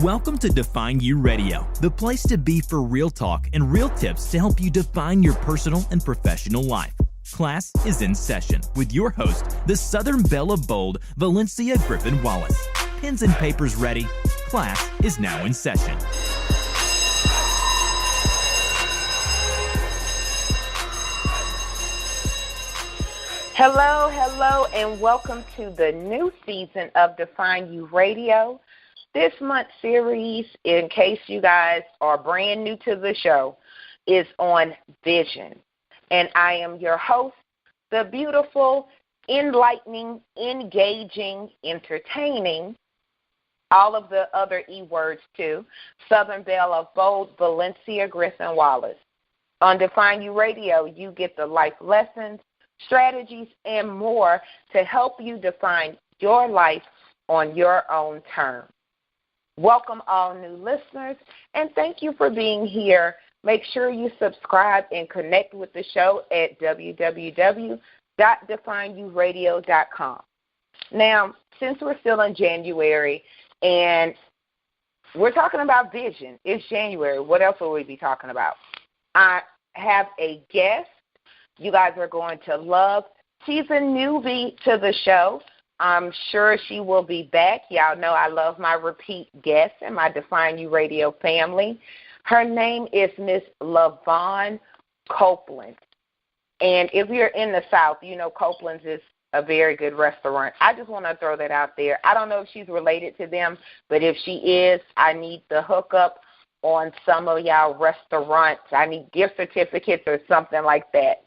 Welcome to Define You Radio, the place to be for real talk and real tips to help you define your personal and professional life. Class is in session with your host, the Southern Belle of Bold, Valencia Griffin-Wallace. Pens and papers ready. Class is now in session. Hello, and welcome to the new season of Define You Radio. This month's series, in case you guys are brand new to the show, is on vision. And I am your host, the beautiful, enlightening, engaging, entertaining, all of the other E words too, Southern Belle of Bold, Valencia Griffin-Wallace. On Define You Radio, you get the life lessons, strategies, and more to help you define your life on your own terms. Welcome all new listeners, and thank you for being here. Make sure you subscribe and connect with the show at www.defineyouradio.com. Now, since we're still in January and we're talking about vision, it's January. What else will we be talking about? I have a guest you guys are going to love. She's a newbie to the show. I'm sure she will be back. Y'all know I love my repeat guests and my Define You Radio family. Her name is Miss Lyvonne Copeland. And if you're in the South, you know Copeland's is a very good restaurant. I just want to throw that out there. I don't know if she's related to them, but if she is, I need the hookup on some of y'all restaurants. I need gift certificates or something like that.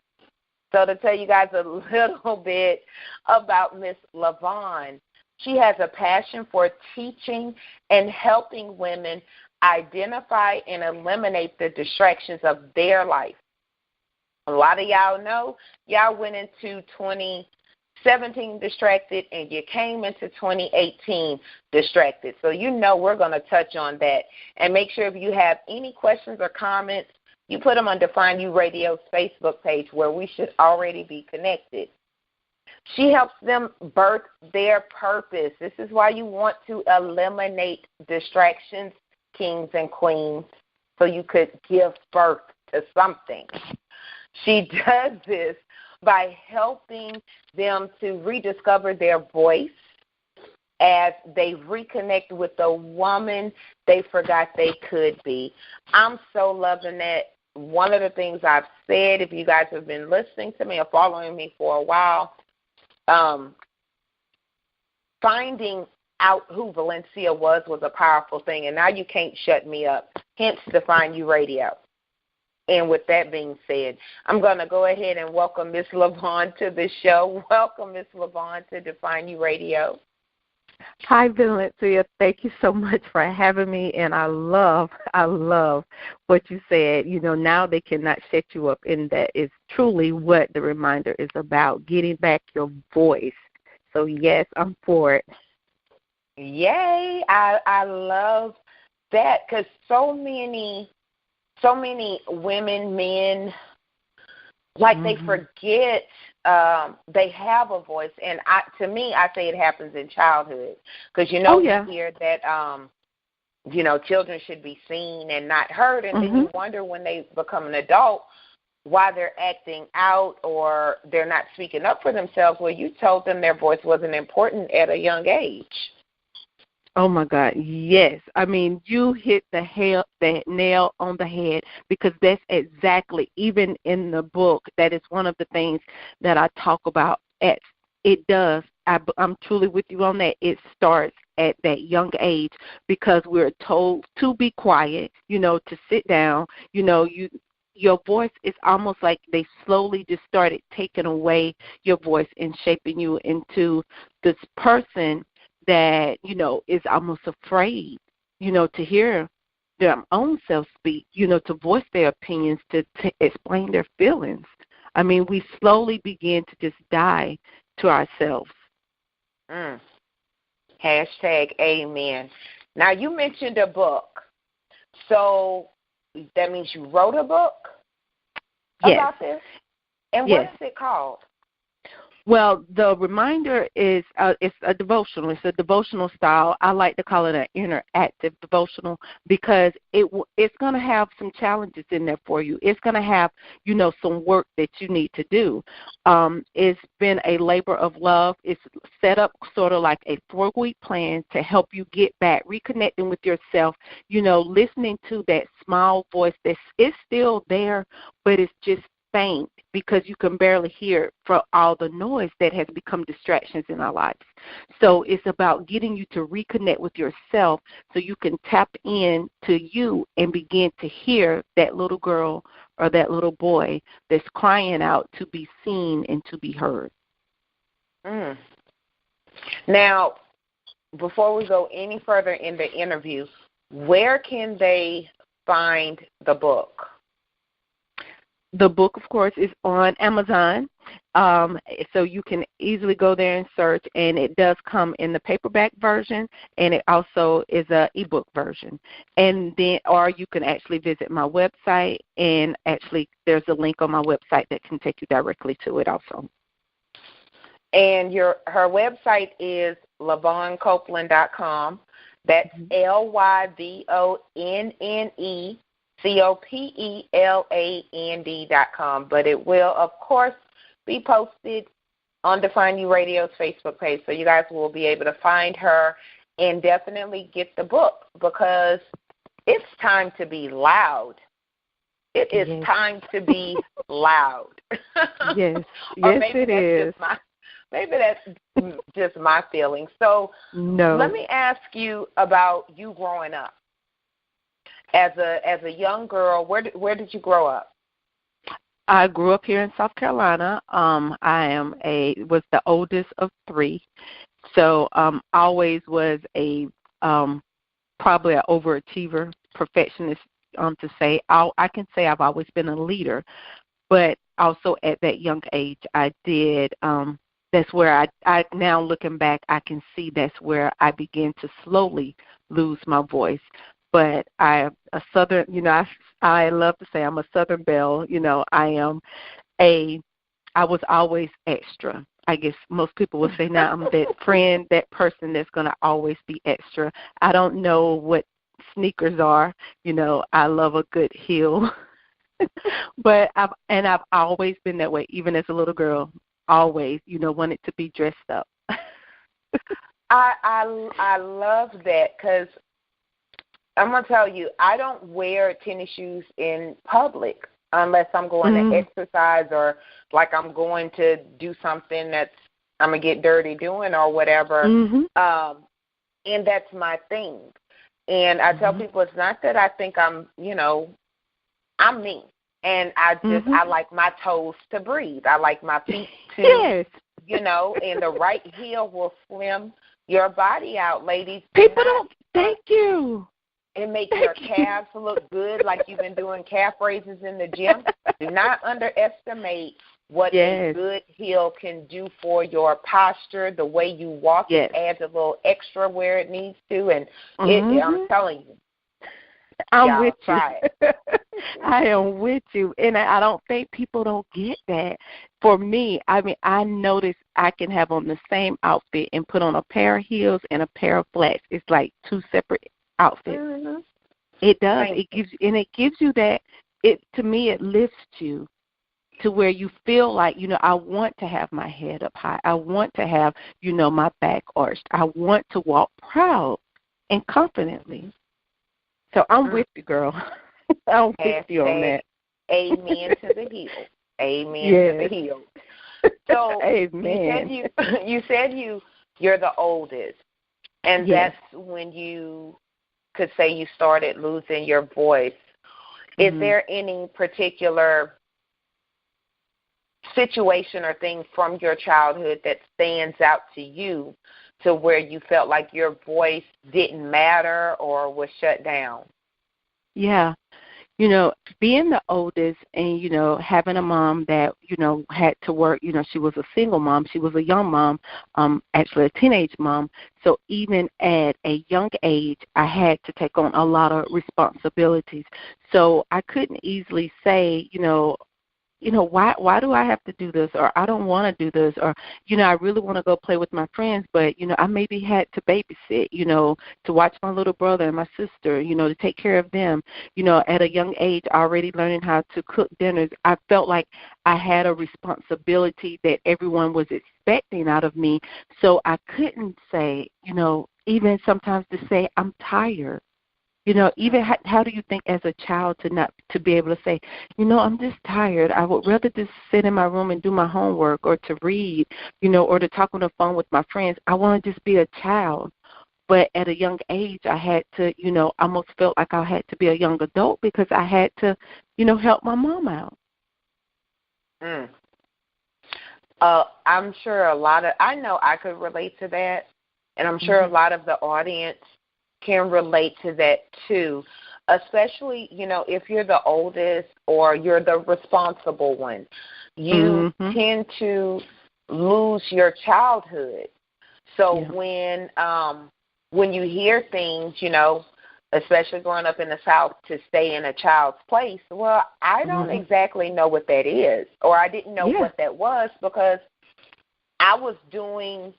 So to tell you guys a little bit about Miss Lyvonne, she has a passion for teaching and helping women identify and eliminate the distractions of their life. A lot of y'all know y'all went into 2017 distracted and you came into 2018 distracted. So you know we're going to touch on that. And make sure if you have any questions or comments, you put them on Define You Radio's Facebook page where we should already be connected. She helps them birth their purpose. This is why you want to eliminate distractions, kings and queens, so you could give birth to something. She does this by helping them to rediscover their voice as they reconnect with the woman they forgot they could be. I'm so loving that. One of the things I've said, if you guys have been listening to me or following me for a while, finding out who Valencia was a powerful thing, and now you can't shut me up, hence Define You Radio. And with that being said, I'm going to go ahead and welcome Miss Lyvonne to the show. Welcome, Miss Lyvonne, to Define You Radio. Hi, Valencia. Thank you so much for having me, and I love what you said. You know, now they cannot set you up, and that is truly what the reminder is about, getting back your voice. So, yes, I'm for it. Yay. I love that because so many women, men, like they forget they have a voice, and to me, I say it happens in childhood because you hear that children should be seen and not heard, and then you wonder when they become an adult why they're acting out or they're not speaking up for themselves. Well, you told them their voice wasn't important at a young age. Oh, my God, yes. I mean, you hit the nail on the head because that's exactly, even in the book, that is one of the things that I talk about. It does. I'm truly with you on that. It starts at that young age because we're told to be quiet, to sit down. Your voice is almost like they slowly just started taking away your voice and shaping you into this person that, is almost afraid, to hear their own self speak, to voice their opinions, to explain their feelings. I mean, we slowly begin to just die to ourselves. Hashtag amen. Now, you mentioned a book. So that means you wrote a book about this? And what is it called? Well, the reminder is it's a devotional. It's a devotional style. I like to call it an interactive devotional because it's going to have some challenges in there for you. It's going to have, some work that you need to do. It's been a labor of love. It's set up sort of like a 4-week plan to help you get back, reconnecting with yourself, listening to that small voice that is still there, but it's just faint because you can barely hear it for all the noise that has become distractions in our lives. So it's about getting you to reconnect with yourself so you can tap in to you and begin to hear that little girl or that little boy that's crying out to be seen and to be heard. Now, before we go any further in the interview, where can they find the book? The book, of course, is on Amazon, so you can easily go there and search, and it does come in the paperback version, and it also is an ebook version. And then, or you can actually visit my website, and actually there's a link on my website that can take you directly to it also. And her website is LyvonneCopeland.com. That's LyvonneCopeland.com. But it will, of course, be posted on Define You Radio's Facebook page, so you guys will be able to find her and definitely get the book because it's time to be loud. It is time to be loud. Yes, it is. Maybe that's just my feeling. So let me ask you about you growing up. As a young girl, where did you grow up? I grew up here in South Carolina. I was the oldest of 3, so always was probably an overachiever, perfectionist. To say I can say I've always been a leader, but also at that young age I did. That's where I now looking back, I can see that's where I began to slowly lose my voice. But I love to say I'm a Southern belle. I was always extra. I guess most people would say now I'm that friend, that person that's going to always be extra. I don't know what sneakers are. I love a good heel. But I've always been that way, even as a little girl. Always, wanted to be dressed up. I love that because I'm going to tell you, I don't wear tennis shoes in public unless I'm going to exercise or like I'm going to do something that's I'm going to get dirty doing or whatever. And that's my thing. And I tell people it's not that I think I'm I'm me. And I like my toes to breathe. I like my feet to, and the right heel will slim your body out, ladies. People don't, thank you. And make your calves look good like you've been doing calf raises in the gym. Do not underestimate what a good heel can do for your posture, the way you walk. It adds a little extra where it needs to. And I'm telling you. I'm with you. I am with you. And I don't think people don't get that. For me, I notice I can have on the same outfit and put on a pair of heels and a pair of flats. It's like 2 separate outfits. It does. It gives you that. To me, it lifts you to where you feel like, I want to have my head up high. I want to have, my back arched. I want to walk proud and confidently. So I'm with you, girl. I'm with you on that. Amen to the heel. Amen to the heel. So amen. You said you're the oldest, and that's when you could say you started losing your voice. Is there any particular situation or thing from your childhood that stands out to you to where you felt like your voice didn't matter or was shut down? Yeah. Being the oldest and, having a mom that, had to work, she was a single mom. She was a young mom, actually a teenage mom. So even at a young age, I had to take on a lot of responsibilities. So I couldn't easily say, why do I have to do this, or I don't want to do this, or, I really want to go play with my friends, but, I maybe had to babysit, to watch my little brother and my sister, to take care of them, at a young age, already learning how to cook dinners. I felt like I had a responsibility that everyone was expecting out of me, so I couldn't say, even sometimes to say, I'm tired. Even how do you think as a child to be able to say, I'm just tired. I would rather just sit in my room and do my homework, or to read, or to talk on the phone with my friends. I want to just be a child. But at a young age, I had to, almost felt like I had to be a young adult because I had to, help my mom out. I'm sure I know I could relate to that, and I'm sure a lot of the audience can relate to that too, especially, if you're the oldest or you're the responsible one. You tend to lose your childhood. So when you hear things, especially growing up in the South, to stay in a child's place, well, I don't exactly know what that is, or I didn't know what that was, because I was doing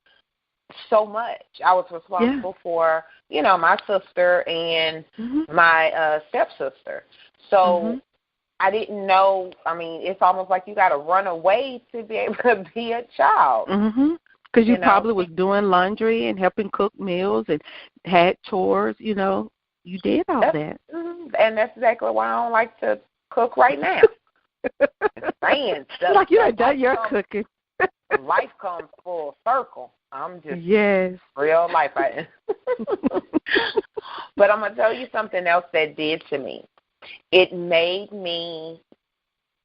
so much. I was responsible for, my sister and my stepsister. So I didn't know. I mean, it's almost like you got to run away to be able to be a child. Because you probably was doing laundry and helping cook meals and had chores. You did all that. And that's exactly why I don't like to cook right now. Saying stuff. Like you had done your cooking. Life comes full circle. I'm just real life. But I'm going to tell you something else that did to me. It made me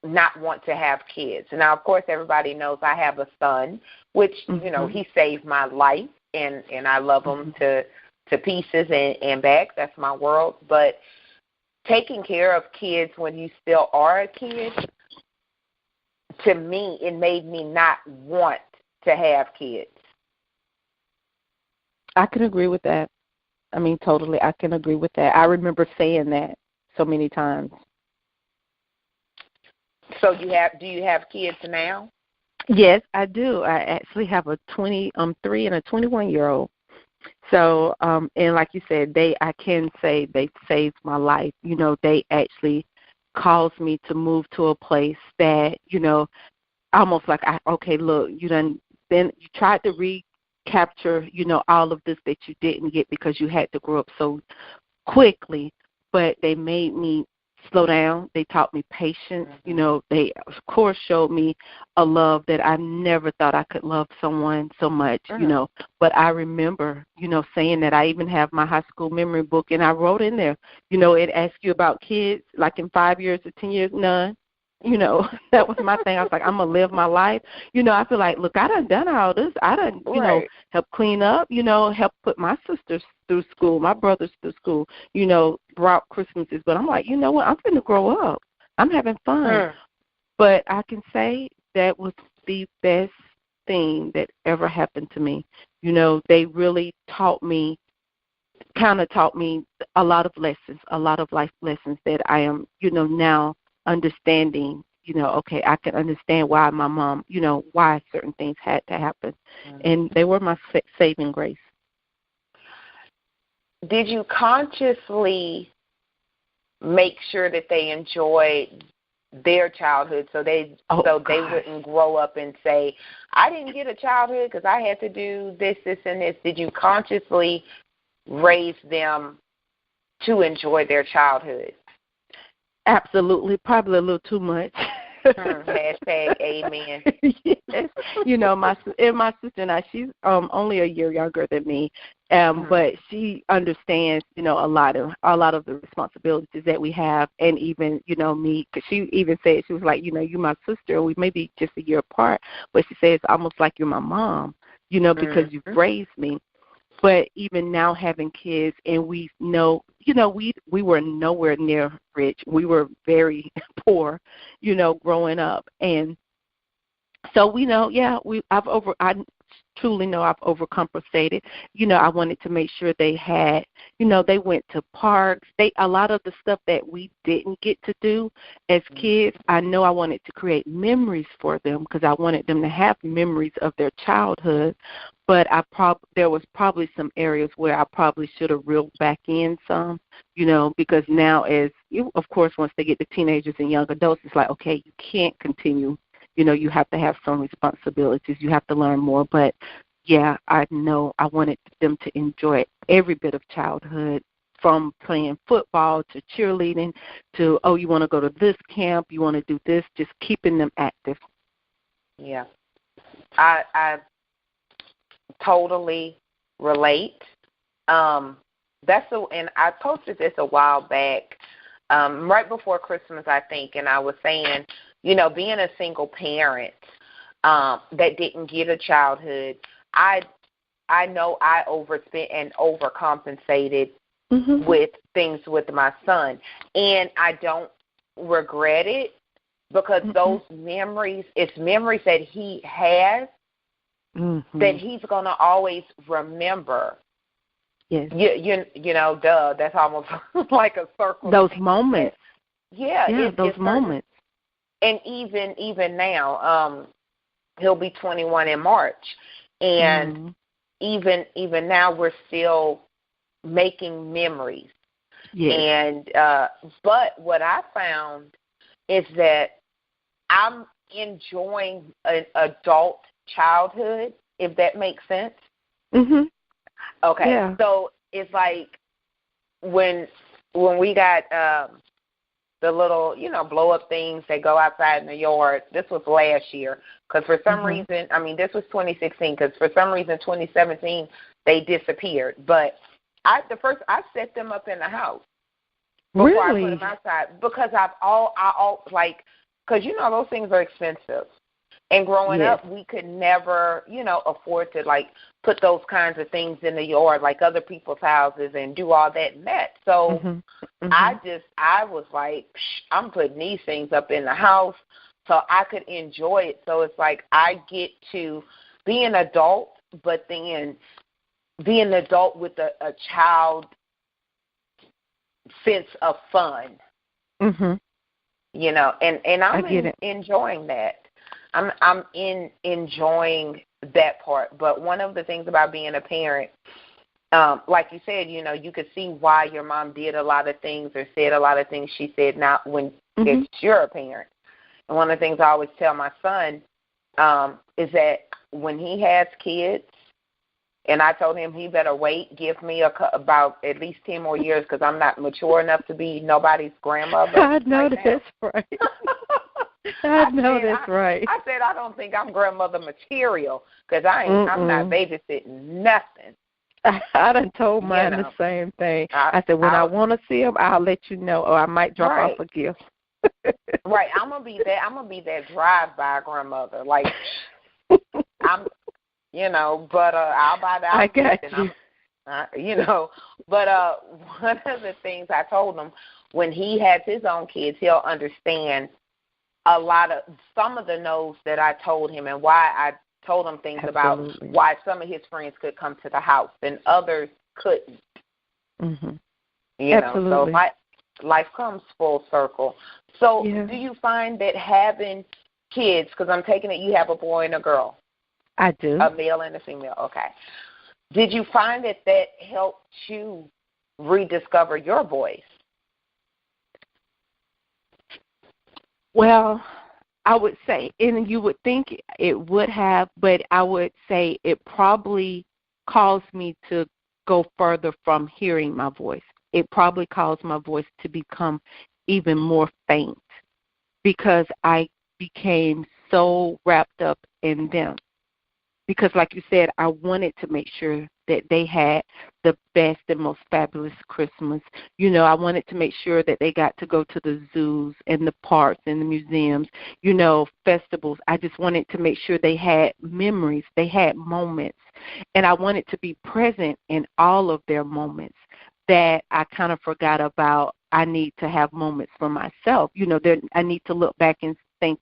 not want to have kids. Now, of course, everybody knows I have a son, which, he saved my life, and I love him to pieces and back. That's my world. But taking care of kids when you still are a kid, to me, it made me not want to have kids. I can agree with that. I mean, totally, I can agree with that. I remember saying that so many times. So do you have kids now? Yes, I do. I actually have a 23 and a 21-year-old. So, and like you said, I can say they saved my life. They actually caused me to move to a place that, almost like, look, then you tried to recapture, all of this that you didn't get because you had to grow up so quickly, but they made me slow down. They taught me patience. They, of course, showed me a love that I never thought I could love someone so much, But I remember, saying that. I even have my high school memory book, and I wrote in there, it asks you about kids, like in 5 years or 10 years, none. That was my thing. I was like, I'm going to live my life. I feel like, look, I done all this. I done, help clean up, help put my sisters through school, my brothers through school, brought Christmases. But I'm like, you know what? I'm going to grow up. I'm having fun. But I can say that was the best thing that ever happened to me. They really taught me a lot of lessons, a lot of life lessons that I am, now understanding, okay, I can understand why my mom, why certain things had to happen. And they were my saving grace. Did you consciously make sure that they enjoyed their childhood so they wouldn't grow up and say, I didn't get a childhood because I had to do this, and this? Did you consciously raise them to enjoy their childhood? Absolutely, probably a little too much. Hashtag amen. Yes. My sister and I, she's only a year younger than me, but she understands, a lot of the responsibilities that we have, and even, me, because she even said, she was like, you're my sister, we may be just a year apart, but she says it's almost like you're my mom, because you've raised me. But even now having kids, and we know, we were nowhere near rich. We were very poor, growing up. And so we know, I truly know I've overcompensated. I wanted to make sure they had, they went to parks. A lot of the stuff that we didn't get to do as kids, I know I wanted to create memories for them because I wanted them to have memories of their childhood. But there was probably some areas where I probably should have reeled back in some, because now of course, once they get to teenagers and young adults, it's like, okay, you can't continue. You have to have some responsibilities. You have to learn more. But, yeah, I know I wanted them to enjoy every bit of childhood, from playing football to cheerleading to, you want to go to this camp, you want to do this, just keeping them active. Yeah. I totally relate. And I posted this a while back, right before Christmas, I think, and I was saying, being a single parent that didn't get a childhood, I know I overspent and overcompensated with things with my son, and I don't regret it because those memories, it's memories that he has that he's going to always remember. Yes. Duh, that's almost like a circle. Those moments. Yeah, those moments. And even now, he'll be 21 in March, and even now we're still making memories. Yes. And but what I found is that I'm enjoying an adult childhood, if that makes sense. Okay, yeah. So it's like when we got the little, blow-up things that go outside in the yard. This was last year because for some reason, this was 2016 because for some reason 2017 they disappeared. But I set them up in the house before I put them outside because because those things are expensive. And growing up, we could never, afford to, put those kinds of things in the yard like other people's houses and do all that and that. So I was like, I'm putting these things up in the house so I could enjoy it. So it's like I get to be an adult, but then be an adult with a child sense of fun. And I'm enjoying that. I'm enjoying that part. But one of the things about being a parent, like you said, you could see why your mom did a lot of things or said a lot of things she said not when it's you're a parent. And one of the things I always tell my son is that when he has kids, and I told him he better give me about at least 10 more years because I'm not mature enough to be nobody's grandmother. I know that's right. I know that's right. I said I don't think I'm grandmother material because I'm not babysitting nothing. I done told mine the same thing. I said when I want to see him, I'll let you know, or I might drop off a gift. Right, I'm gonna be that drive-by grandmother. Like I'm, but I'll buy the I got you. But one of the things I told him when he has his own kids, he'll understand some of the no's that I told him and why I told him things about why some of his friends could come to the house and others couldn't. Absolutely. So life comes full circle. So do you find that having kids, because I'm taking it you have a boy and a girl? I do. A male and a female, okay. Did you find that helped you rediscover your voice? Well, I would say, and you would think it would have, but I would say it probably caused me to go further from hearing my voice. It probably caused my voice to become even more faint because I became so wrapped up in them. Because like you said, I wanted to make sure that they had the best and most fabulous Christmas. I wanted to make sure that they got to go to the zoos and the parks and the museums, festivals. I just wanted to make sure they had memories, they had moments. And I wanted to be present in all of their moments that I kind of forgot about. I need to have moments for myself. I need to look back and think,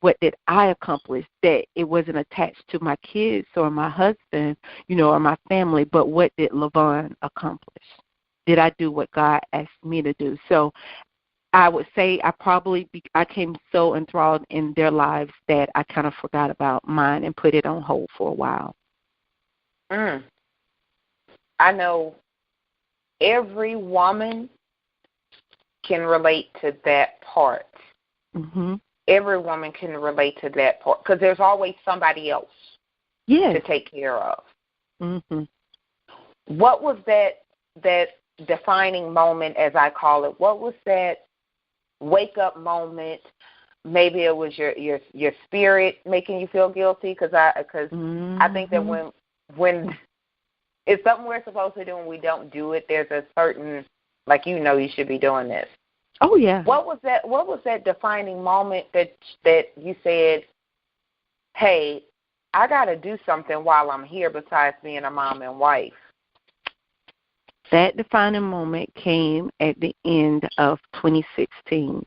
what did I accomplish, that it wasn't attached to my kids or my husband, or my family, but what did Lyvonne accomplish? Did I do what God asked me to do? So I would say I came so enthralled in their lives that I kind of forgot about mine and put it on hold for a while. I know every woman can relate to that part. Mm-hmm. Every woman can relate to that part because there's always somebody else to take care of. Mm-hmm. What was that defining moment, as I call it? What was that wake-up moment? Maybe it was your spirit making you feel guilty because I think that when it's something we're supposed to do and we don't do it, there's a certain, like, you should be doing this. Oh, yeah. What was that defining moment that you said, hey, I got to do something while I'm here besides being a mom and wife? That defining moment came at the end of 2016.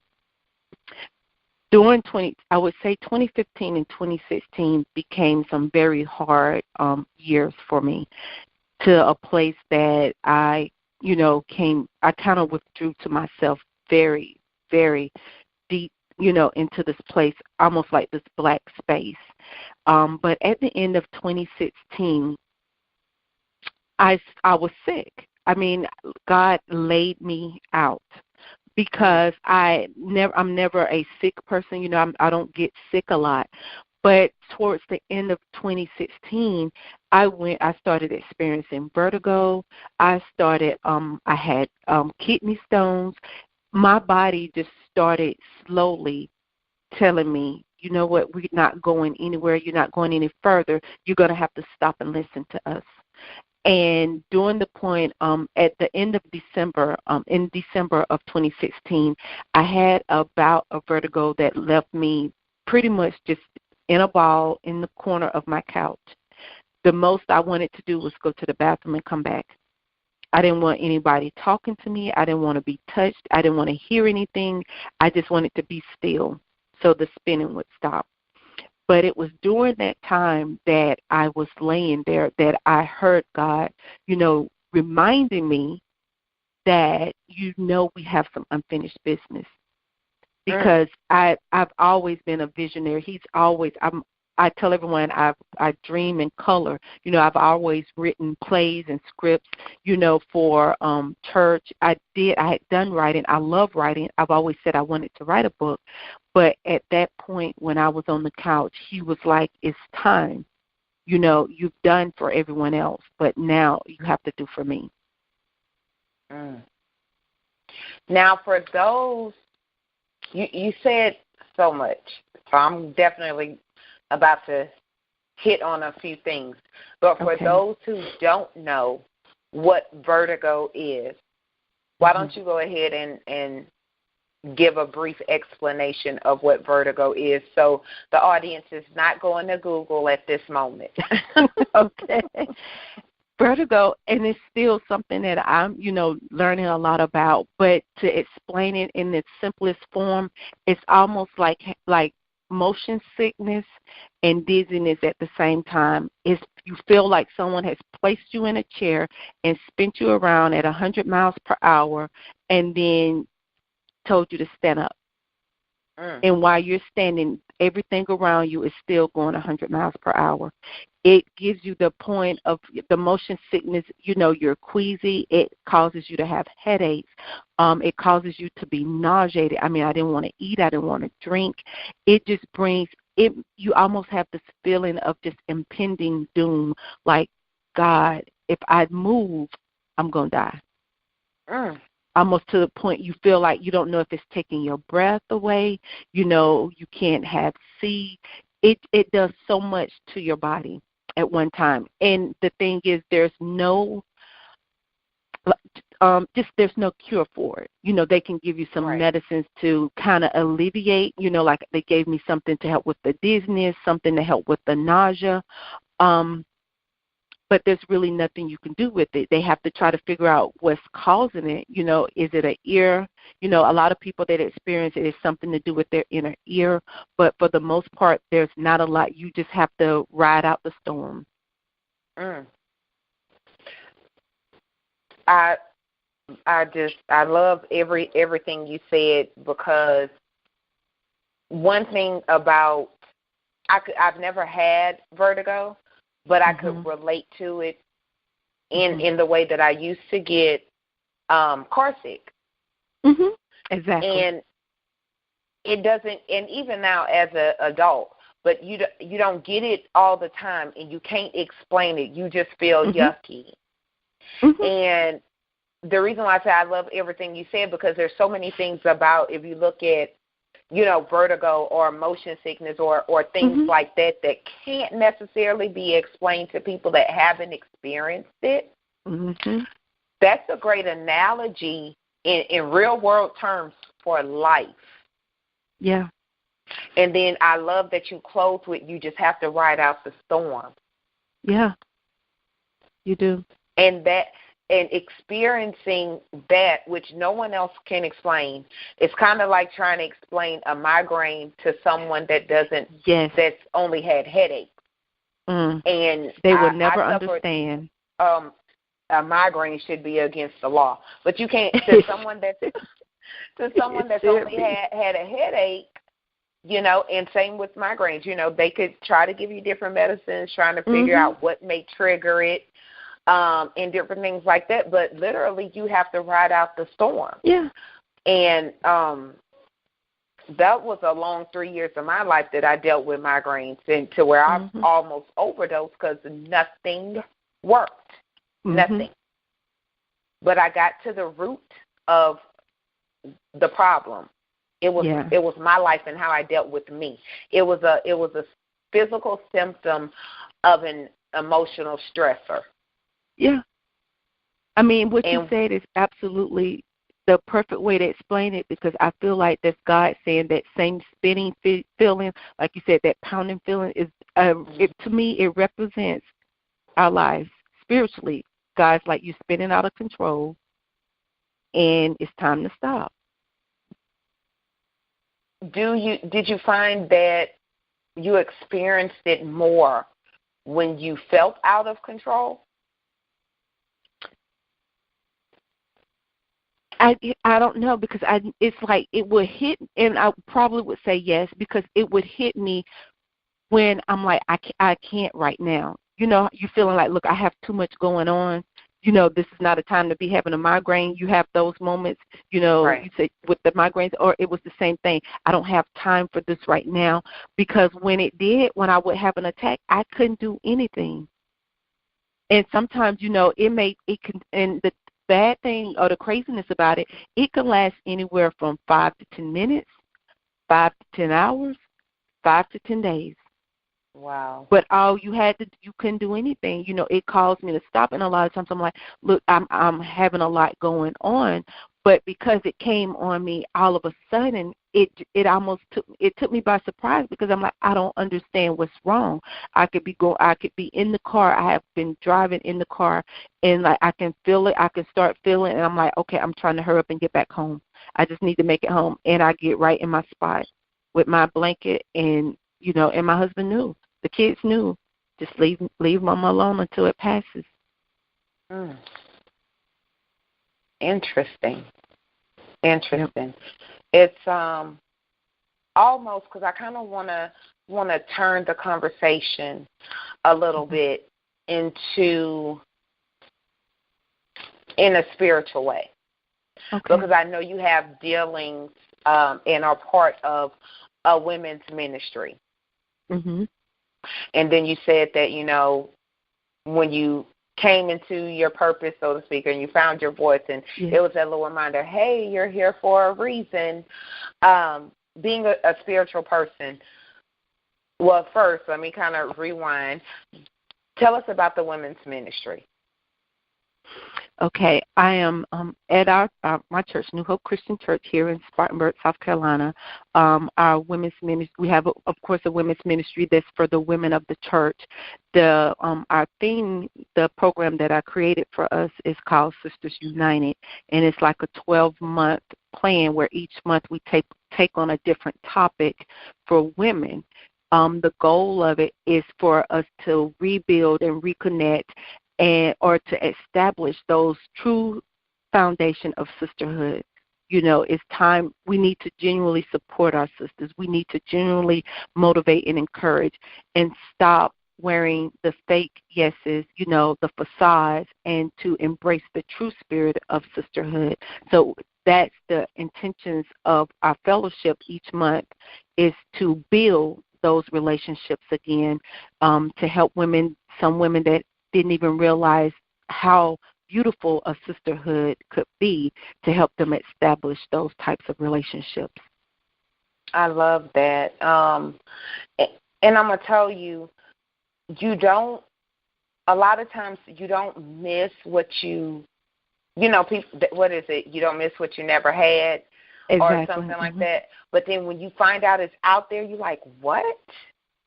I would say 2015 and 2016 became some very hard years for me, to a place that I kind of withdrew to myself very, very deep, into this place, almost like this black space. But at the end of 2016, I was sick. I mean, God laid me out because I'm never a sick person. I don't get sick a lot. But towards the end of 2016, I started experiencing vertigo. I had kidney stones. My body just started slowly telling me, you know what, we're not going anywhere. You're not going any further. You're going to have to stop and listen to us. And during the point, at the end of December, in December of 2016, I had a bout of vertigo that left me pretty much just in a ball in the corner of my couch. The most I wanted to do was go to the bathroom and come back. I didn't want anybody talking to me. I didn't want to be touched. I didn't want to hear anything. I just wanted to be still so the spinning would stop. But it was during that time that I was laying there that I heard God, reminding me that, we have some unfinished business. Because I've always been a visionary. I tell everyone I dream in color. I've always written plays and scripts, for church. I had done writing. I love writing. I've always said I wanted to write a book. But at that point when I was on the couch, he was like, it's time. You've done for everyone else, but now you have to do for me. Now, for those, you said so much, so I'm definitely about to hit on a few things. But for those who don't know what vertigo is, why don't you go ahead and give a brief explanation of what vertigo is so the audience is not going to Google at this moment. Okay. Vertigo, and it's still something that I'm, learning a lot about, but to explain it in its simplest form, it's almost like motion sickness and dizziness at the same time. If you feel like someone has placed you in a chair and spent you around at 100 miles per hour and then told you to stand up. And while you're standing, everything around you is still going 100 miles per hour. It gives you the point of the motion sickness. You're queasy. It causes you to have headaches. It causes you to be nauseated. I mean, I didn't want to eat. I didn't want to drink. It just brings it. You almost have this feeling of just impending doom. Like, God, if I move, I'm going to die. Almost to the point you feel like you don't know if it's taking your breath away. You can't have see. It does so much to your body at one time. And the thing is, there's no cure for it. They can give you some medicines to kind of alleviate, like they gave me something to help with the dizziness, something to help with the nausea. but there's really nothing you can do with it. They have to try to figure out what's causing it. Is it an ear? A lot of people that experience it is something to do with their inner ear, but for the most part, there's not a lot. You just have to ride out the storm. I love everything you said, because one thing about I've never had vertigo, but I could relate to it in the way that I used to get car sick. Exactly. And it doesn't, and even now as an adult, but you don't get it all the time, and you can't explain it. You just feel yucky. And the reason why I say I love everything you said, because there's so many things about, if you look at, vertigo or motion sickness or things like that can't necessarily be explained to people that haven't experienced it. That's a great analogy in real world terms for life. Yeah. And then I love that you close with, you just have to ride out the storm. Yeah, you do. And experiencing that, which no one else can explain, it's kind of like trying to explain a migraine to someone that doesn't, that's only had headaches. And they would never understand. A migraine should be against the law, but you can't, to someone that's only had a headache, and same with migraines, they could try to give you different medicines, trying to figure out what may trigger it. And different things like that, but literally you have to ride out the storm. Yeah. And that was a long 3 years of my life that I dealt with migraines, and to where I almost overdosed because nothing worked. Nothing. But I got to the root of the problem. It was my life and how I dealt with me. It was a physical symptom of an emotional stressor. Yeah. I mean, what you said is absolutely the perfect way to explain it, because I feel like that's God saying that same spinning feeling, like you said, that pounding feeling is, to me, it represents our lives spiritually. God's like, you're spinning out of control, and it's time to stop. Did you find that you experienced it more when you felt out of control? I don't know, because it's like it would hit, and I probably would say yes, because it would hit me when I'm like, I can't right now. You're feeling like, look, I have too much going on. This is not a time to be having a migraine. You have those moments, right. You say with the migraines, or it was the same thing. I don't have time for this right now, because when I would have an attack, I couldn't do anything. And sometimes, it can, and the bad thing or the craziness about it, it can last anywhere from 5 to 10 minutes, 5 to 10 hours, 5 to 10 days. Wow. But you couldn't do anything. It caused me to stop. And a lot of times I'm like, look, I'm having a lot going on. But because it came on me all of a sudden, it took me by surprise, because I'm like, I don't understand what's wrong. I could be in the car. I have been driving in the car, and like I can feel it. I can start feeling, and I'm like, okay, I'm trying to hurry up and get back home. I just need to make it home, and I get right in my spot with my blanket, and and my husband knew, the kids knew, just leave Mama alone until it passes. Interesting. It's almost, because I kind of want to turn the conversation a little bit in a spiritual way. Okay. Because I know you have dealings and are part of a women's ministry. And then you said that, when you came into your purpose, so to speak, and you found your voice, and it was that little reminder, hey, you're here for a reason. Being a spiritual person, well, first, let me kind of rewind. Tell us about the women's ministry. Okay, I am at my church, New Hope Christian Church here in Spartanburg, South Carolina. Our women's ministry, we have, of course, a women's ministry that's for the women of the church. Our theme, the program that I created for us is called Sisters United, and it's like a 12-month plan where each month we take on a different topic for women. The goal of it is for us to rebuild and reconnect or to establish those true foundation of sisterhood. You know, it's time we need to genuinely support our sisters. We need to genuinely motivate and encourage and stop wearing the fake yeses, you know, the facades, and to embrace the true spirit of sisterhood. So that's the intentions of our fellowship each month, is to build those relationships again, to help women, some women that didn't even realize how beautiful a sisterhood could be, to help them establish those types of relationships. I love that. And I'm going to tell you, a lot of times you don't miss what you people, what is it? You don't miss what you never had. Exactly. Or something like that. But then when you find out it's out there, you're like, what?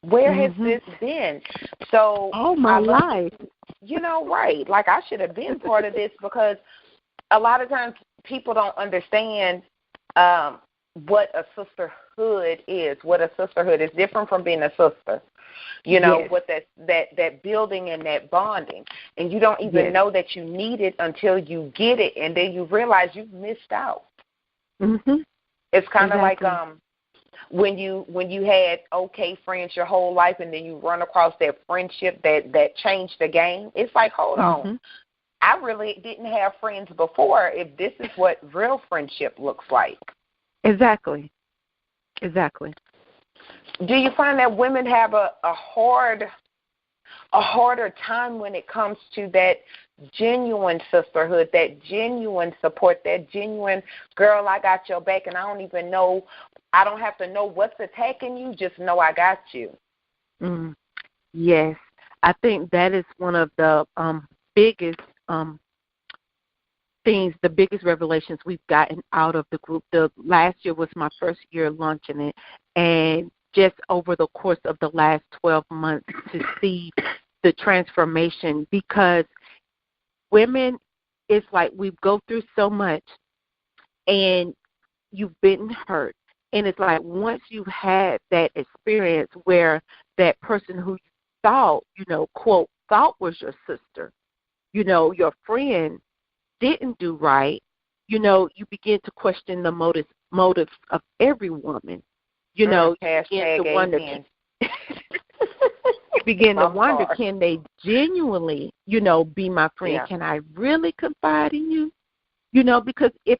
Where has this been? So all my life. Right. Like, I should have been part of this, because a lot of times people don't understand what a sisterhood is. What a sisterhood is different from being a sister. What that building and that bonding. And you don't even know that you need it until you get it, and then you realize you've missed out. Mm-hmm. It's kind of like when you had okay friends your whole life, and then you run across that friendship that changed the game. It's like, hold on, I really didn't have friends before, if this is what real friendship looks like. Exactly. Do you find that women have a harder time when it comes to that genuine sisterhood, that genuine support, that genuine, girl, I got your back, and I don't have to know what's attacking you, just know I got you? Yes. I think that is one of the biggest things, the biggest revelations we've gotten out of the group. The last year was my first year launching it, and just over the course of the last 12 months to see the transformation, because women, it's like we go through so much and you've been hurt. And it's like once you've had that experience where that person who you thought, quote, thought was your sister, your friend didn't do right, you begin to question the motives of every woman. You begin to wonder. You begin to wonder, can they genuinely, be my friend? Yeah. Can I really confide in you? Because if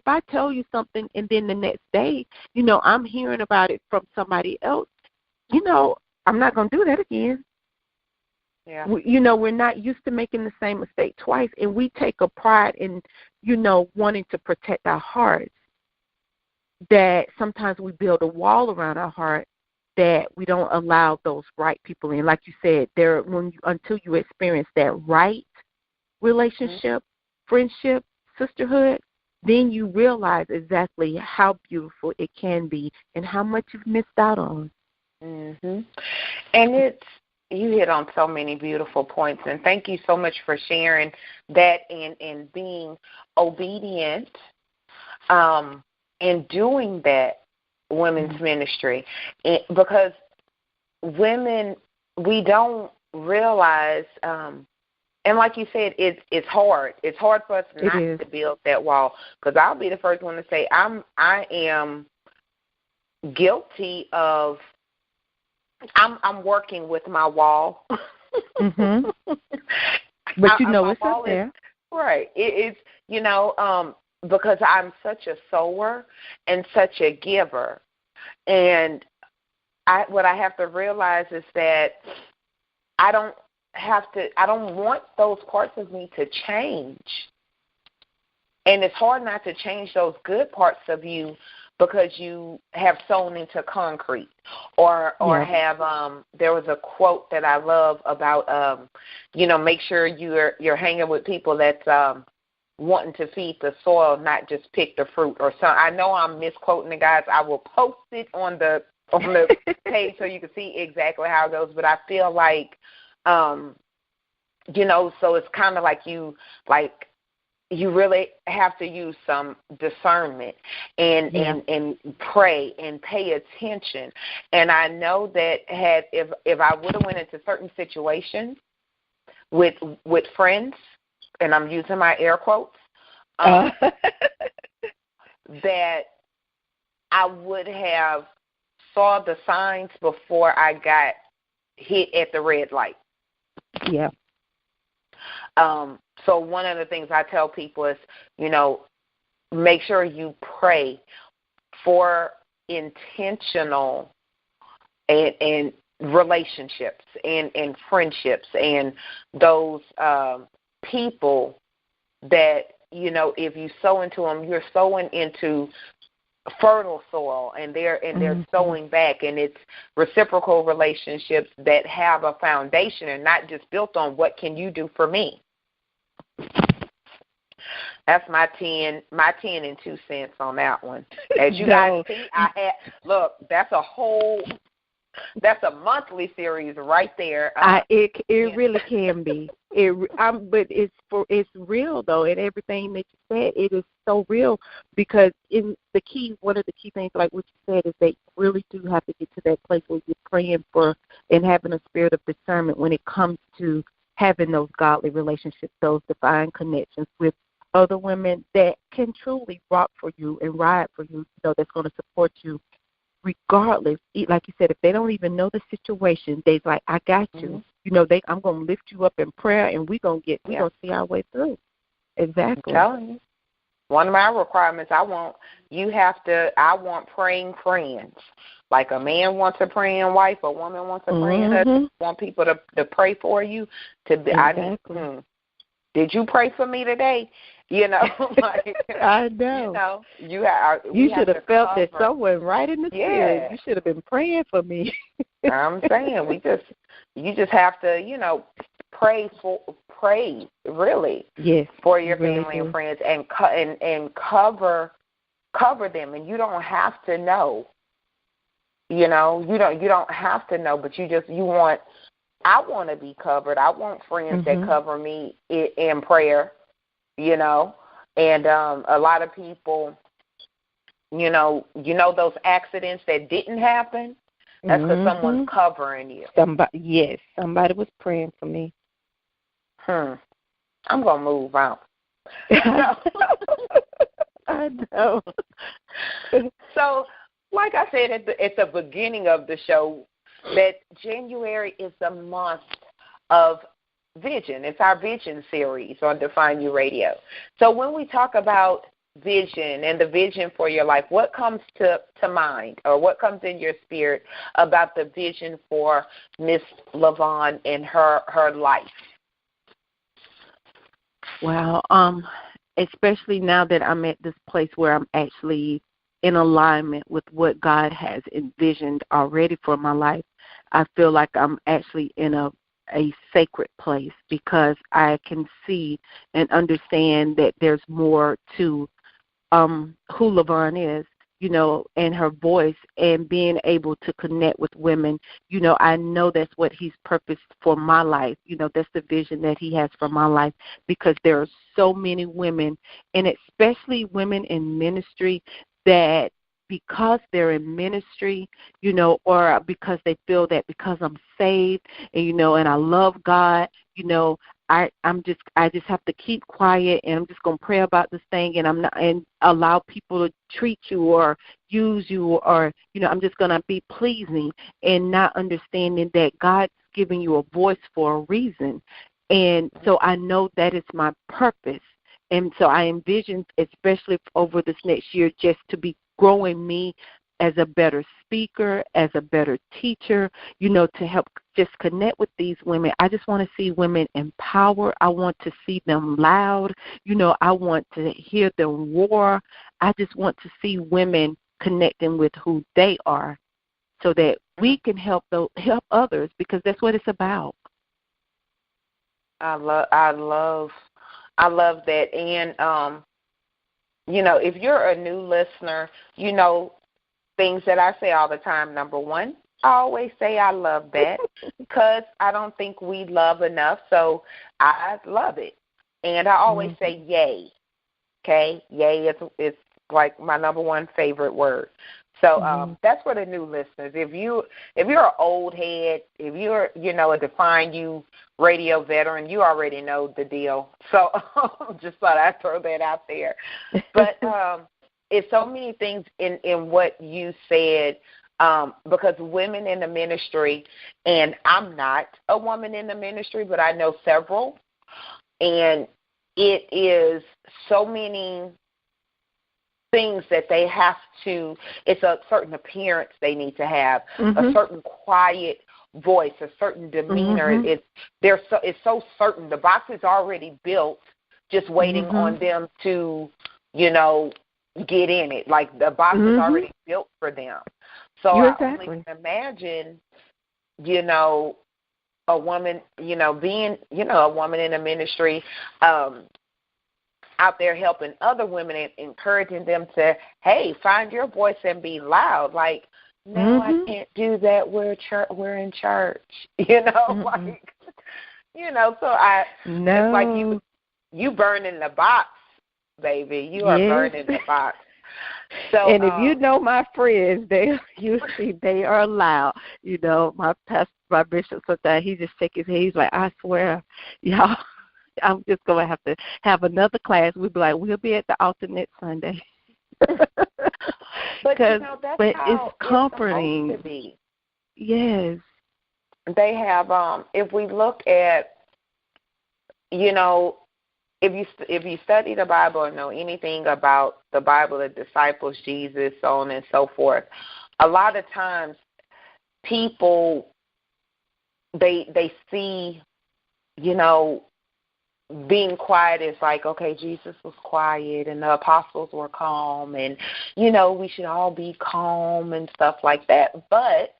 I tell you something and then the next day, I'm hearing about it from somebody else, I'm not going to do that again. Yeah. We're not used to making the same mistake twice, and we take a pride in, wanting to protect our hearts, that sometimes we build a wall around our heart that we don't allow those right people in. Like you said, until you experience that right relationship, friendship, sisterhood, then you realize exactly how beautiful it can be and how much you've missed out on. Mm-hmm. And you hit on so many beautiful points, and thank you so much for sharing that and being obedient in doing that women's ministry, because women, we don't realize, and like you said, it's hard. It's hard for us not to build that wall, because I'll be the first one to say I am guilty of. I'm working with my wall. Mm-hmm. But it's up there. Right. It's because I'm such a sower and such a giver. And what I have to realize is that I don't want those parts of me to change. And it's hard not to change those good parts of you, because you have sown into concrete, or have there was a quote that I love about make sure you're hanging with people that's wanting to feed the soil, not just pick the fruit or something. I know I'm misquoting the guys. I will post it on the page so you can see exactly how it goes. But I feel like, so it's kind of like you really have to use some discernment and pray and pay attention. And I know that if I would have went into certain situations with friends, and I'm using my air quotes, that I would have saw the signs before I got hit at the red light. Yeah. So one of the things I tell people is, make sure you pray for intentional and relationships and friendships and those people that, if you sow into them, you're sowing into fertile soil, and they're sowing back, and it's reciprocal relationships that have a foundation and not just built on what can you do for me. That's my 10 and 2 cents on that one. As you guys see, that's a monthly series right there. It really can be. But it's real though, and everything that you said, it is so real, because one of the key things, like what you said, is that you really do have to get to that place where you're praying for and having a spirit of discernment when it comes to having those godly relationships, those divine connections with other women that can truly rock for you and ride for you, that's going to support you regardless. Like you said, if they don't even know the situation, they're like, I got you. I'm going to lift you up in prayer, and we're going to see our way through. Exactly. I'm telling you. One of my requirements, I want praying friends. Like a man wants a praying wife, a woman wants a praying husband. Want people to pray for you. Exactly. Did you pray for me today? I know. You should have felt that someone right in the spirit. You should have been praying for me. I'm saying you just have to, pray really. Yes. For your family and friends, and cover them, and you don't have to know. You don't have to know, but I want to be covered. I want friends that cover me in prayer, and a lot of people, those accidents that didn't happen, that's because someone's covering you. Somebody was praying for me. I'm going to move on. I know. So, like I said at the beginning of the show, that January is the month of vision. It's our vision series on Define You Radio. So when we talk about vision and the vision for your life, what comes to mind, or what comes in your spirit about the vision for Miss Lyvonne and her life? Wow. Especially now that I'm at this place where I'm actually in alignment with what God has envisioned already for my life, I feel like I'm actually in a sacred place, because I can see and understand that there's more to who Lyvonne is, and her voice, and being able to connect with women. I know that's what he's purposed for my life. That's the vision that he has for my life, because there are so many women, and especially women in ministry, that because they're in ministry, or because they feel that because I'm saved and, and I love God, I just have to keep quiet, and I'm just going to pray about this thing, and allow people to treat you or use you, or, I'm just going to be pleasing, and not understanding that God's giving you a voice for a reason. And so I know that is my purpose. And so I envision, especially over this next year, just to be growing me as a better speaker, as a better teacher, to help just connect with these women. I just want to see women empowered. I want to see them loud. I want to hear them roar. I just want to see women connecting with who they are, so that we can help others, because that's what it's about. I love I love that. And, you know, if you're a new listener, you know things that I say all the time. Number one, I always say I love that because I don't think we love enough, so I love it. And I always say yay, okay? Yay is like my number one favorite word. So that's for the new listeners. If you're an old head, if you're, you know, a Define You radio veteran, you already know the deal. So just thought I'd throw that out there. But it's so many things in what you said, because women in the ministry, and I'm not a woman in the ministry, but I know several, and it is so many things that they have to, it's a certain appearance they need to have, a certain quiet voice, a certain demeanor. It's so certain. The box is already built, just waiting on them to, you know, get in it. Like the box is already built for them. So I only can imagine, you know, a woman, you know, being, you know, a woman in a ministry, out there helping other women and encouraging them to, hey, find your voice and be loud. Like, no, I can't do that. We're in church, you know, like, you know. So it's like you burn in the box, baby. You are burning the box. So, and if you know my friends, they are loud. You know, my bishop sometimes he just shake his head. He's like, I swear, y'all. I'm just going to have another class. We'll be like, we'll be at the alternate Sunday. But, you know, that's but how it's comforting. It's supposed to be. Yes. They have, if we look at, you know, if you study the Bible or know anything about the Bible, the disciples, Jesus, so on and so forth, a lot of times people, they see, you know, being quiet is like, okay, Jesus was quiet and the apostles were calm and, you know, we should all be calm and stuff like that. But,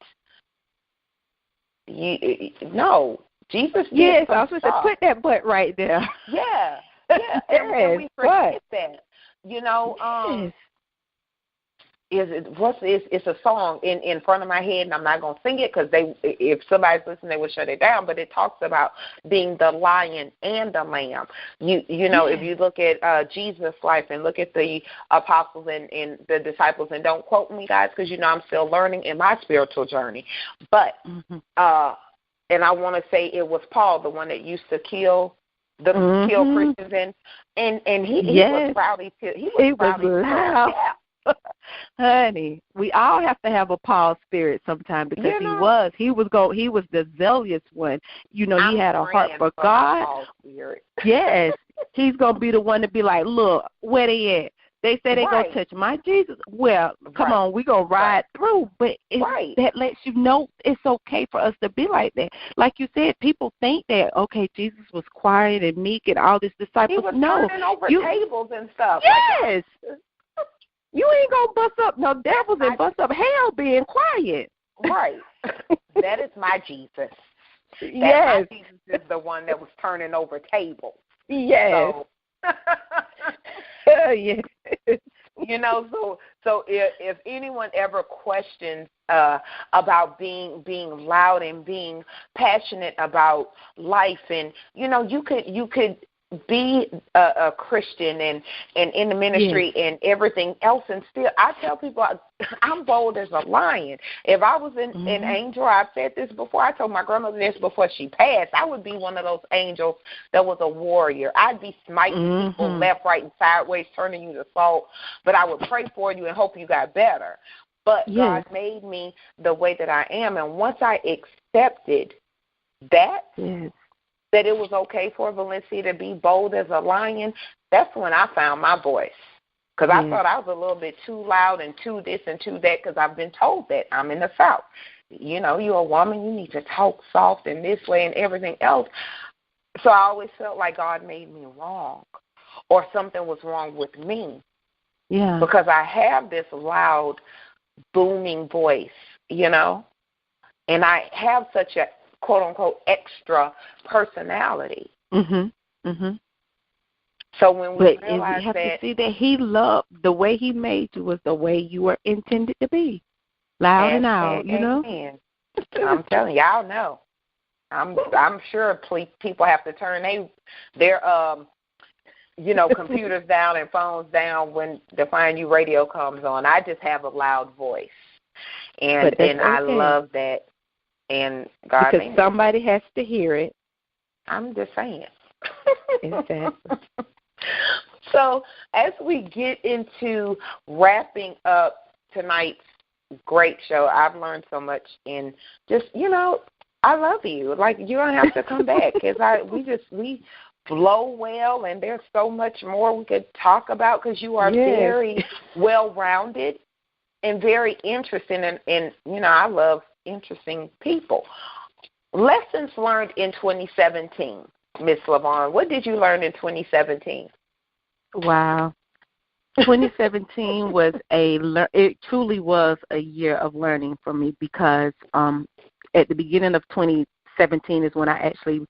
no, Jesus did. Yes, I was going to put that butt right there. Yeah, yeah. And we forget that. You know, it's a song in front of my head, and I'm not going to sing it because if somebody's listening, they will shut it down. But it talks about being the lion and the lamb. You know, if you look at Jesus' life and look at the apostles and the disciples, and don't quote me, guys, because you know I'm still learning in my spiritual journey. But and I want to say it was Paul, the one that used to kill Christians, and he was rowdy too. He was loud. Honey, we all have to have a Paul spirit sometime because he was the zealous one. You know, he had a heart for God. Yes, he's gonna be the one to be like, look, where they at? They say they gonna touch my Jesus. Well, come on, we gonna ride through. But that lets you know it's okay for us to be like that. Like you said, people think that Jesus was quiet and meek and all these disciples. He was turning over tables and stuff. Yes. You ain't going to bust up no devils and bust up hell being quiet. Right. That is my Jesus. Yes. My Jesus is the one that was turning over tables. Yes. So, yes. You know, so if anyone ever questions about being loud and being passionate about life, and, you know, you could be a Christian and in the ministry and everything else, and still I tell people I'm bold as a lion. If I was an angel, I've said this before, I told my grandmother this before she passed, I would be one of those angels that was a warrior. I'd be smiting people left, right, and sideways, turning you to salt, but I would pray for you and hope you got better. But God made me the way that I am, and once I accepted that, that it was okay for Valencia to be bold as a lion, that's when I found my voice. Because I thought I was a little bit too loud and too this and too that, because I've been told that I'm in the South. You know, you're a woman, you need to talk soft and this way and everything else. So I always felt like God made me wrong or something was wrong with me. Yeah. Because I have this loud, booming voice, you know, and I have such a quote-unquote extra personality. So when we But realize you have that, to see that he loved, the way he made you was the way you were intended to be. Loud and out, you know? Amen. I'm telling y'all know. I'm sure people have to turn their computers down and phones down when the Find You radio comes on. I just have a loud voice, and I love that. And God, because somebody has to hear it. I'm just saying. Exactly. So as we get into wrapping up tonight's great show, I've learned so much, and just I love you. Like, you don't have to come back, because we flow well, and there's so much more we could talk about, because you are very well-rounded and very interesting, and I love interesting people. Lessons learned in 2017, Miss Lyvonne. What did you learn in 2017? Wow. 2017 it truly was a year of learning for me, because at the beginning of 2017 is when I actually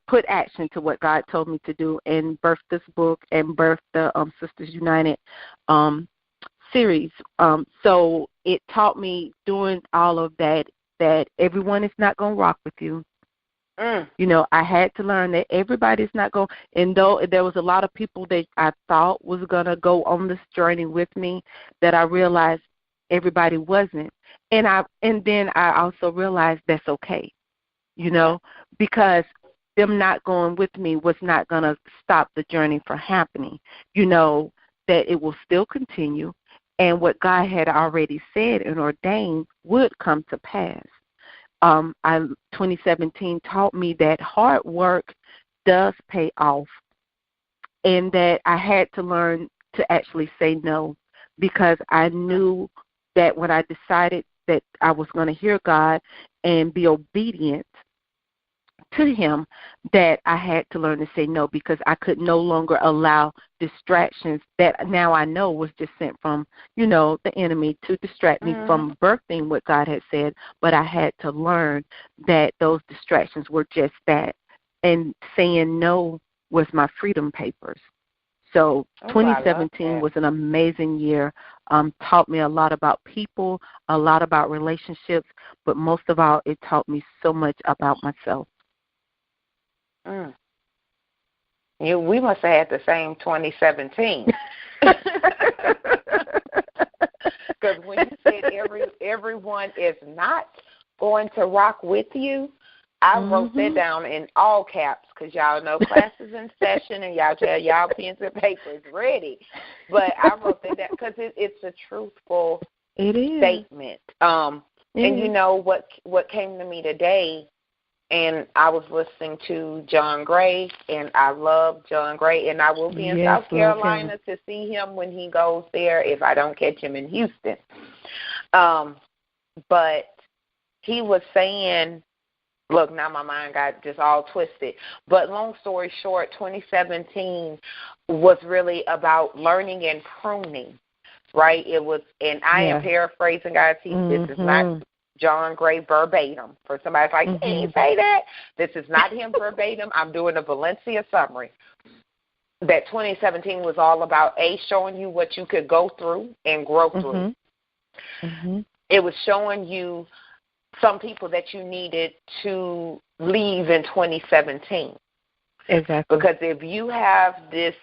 put action to what God told me to do, and birthed this book and birthed the Sisters United series. So it taught me, doing all of that everyone is not going to rock with you. I had to learn that everybody's not going, and though there was a lot of people that I thought was going to go on this journey with me, that I realized everybody wasn't. And then I also realized that's okay, because them not going with me was not going to stop the journey from happening, that it will still continue, and what God had already said and ordained would come to pass. 2017 taught me that hard work does pay off, and that I had to learn to actually say no, because I knew that when I decided that I was going to hear God and be obedient to Him, that I had to learn to say no, because I could no longer allow distractions that now I know was just sent from, the enemy to distract me from birthing what God had said. But I had to learn that those distractions were just that, and saying no was my freedom papers. So 2017 was an amazing year. Taught me a lot about people, a lot about relationships, but most of all, it taught me so much about myself. We must have had the same 2017. Because when you said everyone is not going to rock with you, I wrote that down in all caps, because y'all know classes in session, and y'all tell y'all pens and papers ready. But I wrote that down because it's a truthful statement. And what came to me today, and I was listening to John Gray, and I love John Gray, and I will be in South Carolina to see him when he goes there, if I don't catch him in Houston. But he was saying, look, now my mind got just all twisted. But long story short, 2017 was really about learning and pruning, right? It was, and I am paraphrasing, guys. This is not John Gray verbatim. For somebody's like, he didn't say that. This is not him verbatim. I'm doing a Valencia summary. That 2017 was all about, showing you what you could go through and grow through. It was showing you some people that you needed to leave in 2017. Exactly. Because if you have this,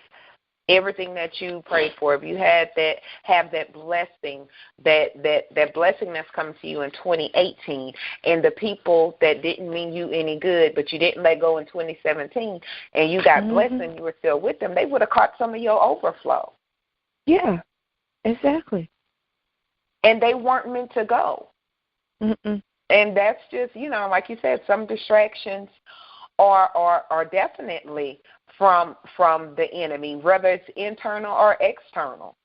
everything that you prayed for, if you have that blessing, that blessing that's come to you in 2018, and the people that didn't mean you any good, but you didn't let go in 2017, and you got blessed and you were still with them, they would have caught some of your overflow. Yeah, exactly. And they weren't meant to go. And that's just, like you said, some distractions are definitely from the enemy, whether it's internal or external.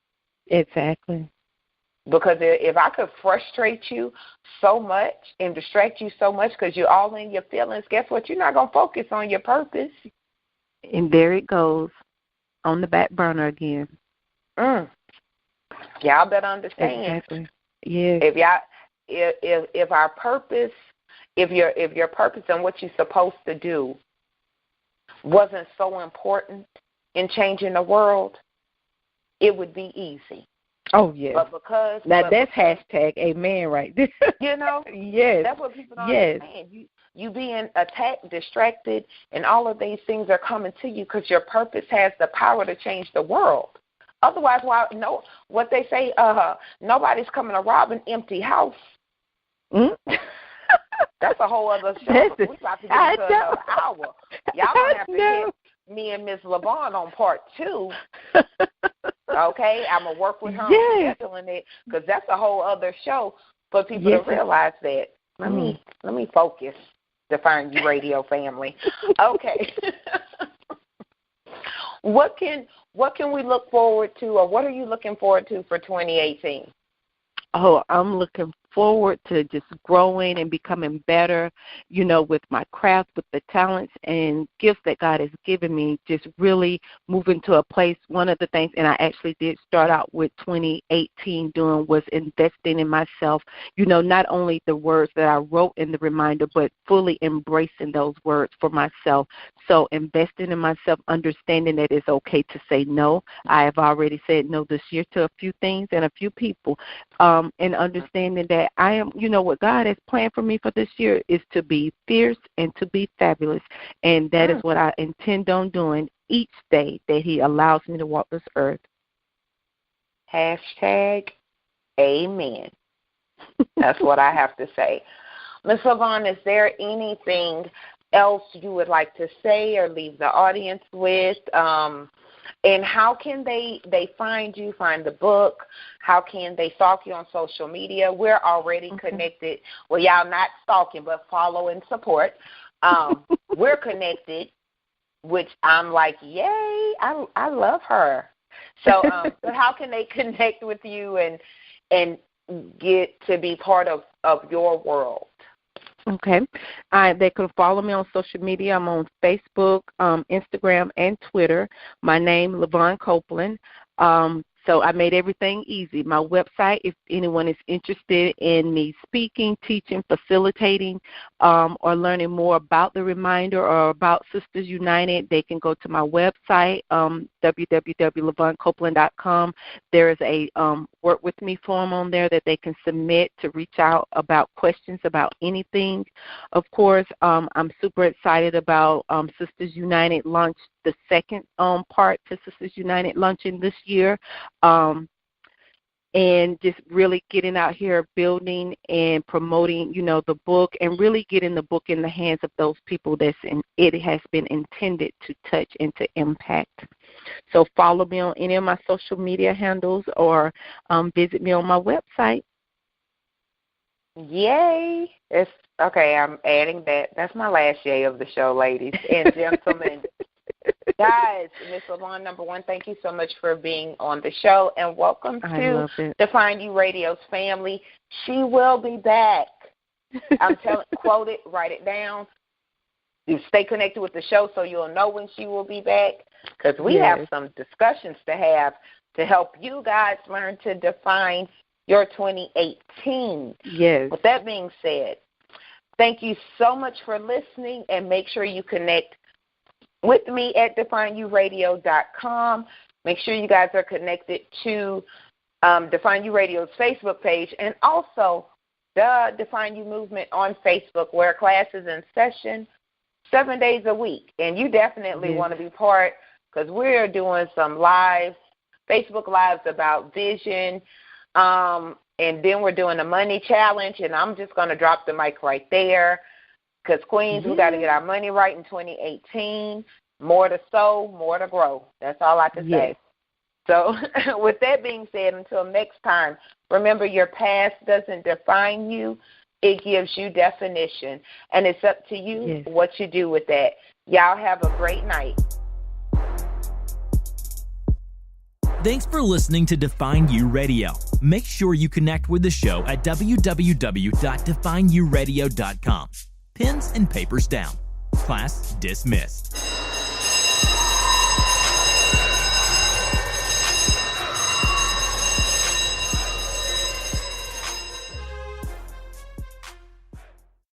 Exactly. Because if I could frustrate you so much and distract you so much because you're all in your feelings, guess what? You're not going to focus on your purpose. And there it goes, on the back burner again. Y'all better understand. Exactly. Yeah. If our purpose, if your purpose and what you're supposed to do wasn't so important, in changing the world, it would be easy. Oh, yes. But because that's hashtag amen right there. You know? Yes. That's what people don't understand. You being attacked, distracted, and all of these things are coming to you because your purpose has the power to change the world. Otherwise, what they say, nobody's coming to rob an empty house. Mm-hmm. That's a whole other show. We're about to get into another hour. Y'all going to have to get me and Miss Lyvonne on part 2. Okay? I'm going to work with her on scheduling it because that's a whole other show for people to realize that. Let me focus, Define You Radio family. Okay. What can we look forward to, or what are you looking forward to for 2018? Oh, I'm looking forward to just growing and becoming better, with my craft, with the talents and gifts that God has given me, just really moving to a place. One of the things, and I actually did start out with 2018 doing, was investing in myself, not only the words that I wrote in the reminder, but fully embracing those words for myself. So investing in myself, understanding that it's okay to say no. I have already said no this year to a few things and a few people, and understanding that I am, what God has planned for me for this year is to be fierce and to be fabulous. And that is what I intend on doing each day that He allows me to walk this earth. Hashtag amen. That's what I have to say. Ms. Lyvonne, is there anything else you would like to say or leave the audience with? And how can they find you, find the book? How can they stalk you on social media? We're already connected. Well, y'all not stalking, but follow and support. We're connected, which I'm like, yay, I love her. So but how can they connect with you and get to be part of your world? Okay. They can follow me on social media. I'm on Facebook, Instagram, and Twitter. My name, Lyvonne Copeland. So I made everything easy. My website, if anyone is interested in me speaking, teaching, facilitating, or learning more about the reminder or about Sisters United, they can go to my website, www.lyvonnecopeland.com. There is a work with me form on there that they can submit to reach out about questions about anything. Of course, I'm super excited about Sisters United launched the second part to Sisters United launching this year. And just really getting out here, building and promoting, the book, and really getting the book in the hands of those people it has been intended to touch and to impact. So follow me on any of my social media handles or visit me on my website. Yay. Okay, I'm adding that. That's my last yay of the show, ladies and gentlemen. Guys, Ms. Lyvonne, number one, thank you so much for being on the show, and welcome to Define You Radio's family. She will be back. I'm telling, quote it, write it down. You stay connected with the show so you'll know when she will be back, because we have some discussions to have to help you guys learn to define your 2018. Yes. With that being said, thank you so much for listening, and make sure you connect with me at defineyouradio.com. Make sure you guys are connected to Define You Radio's Facebook page, and also the Define You movement on Facebook, where class is in session 7 days a week. And you definitely want to be part, because we're doing some Facebook Lives about vision, and then we're doing a money challenge, and I'm just going to drop the mic right there. Because, Queens, we got to get our money right in 2018. More to sow, more to grow. That's all I can say. So with that being said, until next time, remember, your past doesn't define you. It gives you definition. And it's up to you what you do with that. Y'all have a great night. Thanks for listening to Define You Radio. Make sure you connect with the show at www.defineyouradio.com. Pens and papers down. Class dismissed.